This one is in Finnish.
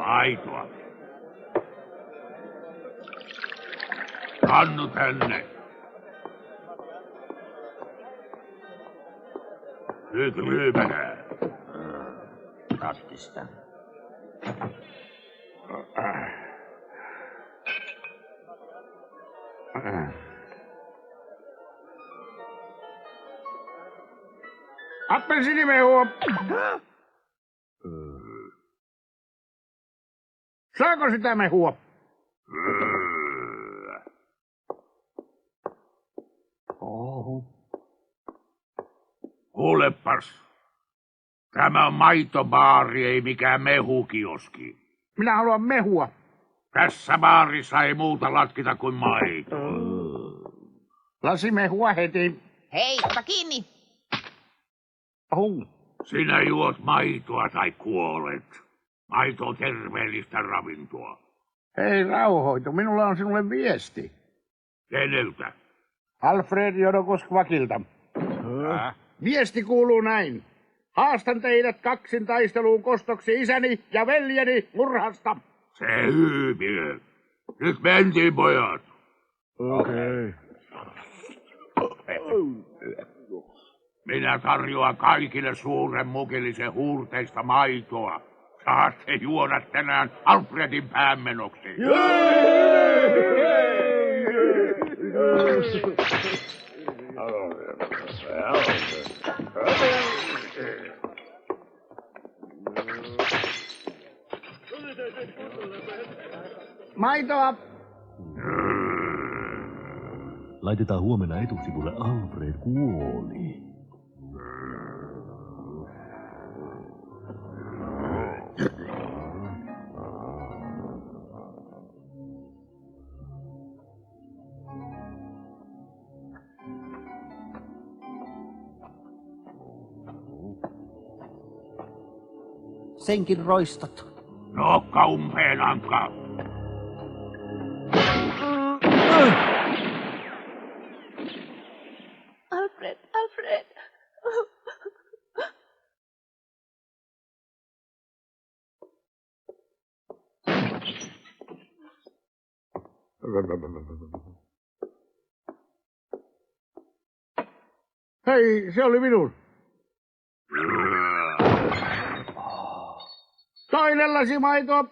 Maitoa. Annu tänne. Nyt ryypänää. Rattista. Appelsiinimehua. Saako sitä mehua? Kuulepas. Tämä on maitobaari, ei mikään mehukioski. Minä haluan mehua. Tässä baarissa ei muuta latkita kuin maito. Lasi mehua heti. Hei, ota kiinni! Sinä juot maitoa tai kuolet. Maito on terveellistä ravintoa. Hei, rauhoitu. Minulla on sinulle viesti. Keneltä? Alfred Jodorowskilta. Viesti kuuluu näin. Haastan teidät kaksin taisteluun kostoksi isäni ja veljeni murhasta. Se hyypiö. Nyt mentiin, pojat. Okei. Minä tarjoan kaikille suuren mukillisen huurteista maitoa. Saatte juoda tänään Alfredin päänmenoksi. Maitoa. Laitetaan huomenna etusivulle Alfred kuoli. Senkin roistot. Nokka umpeen, Anka. Alfred, Alfred. Hei, se oli minun. Toinen lasi maitoa.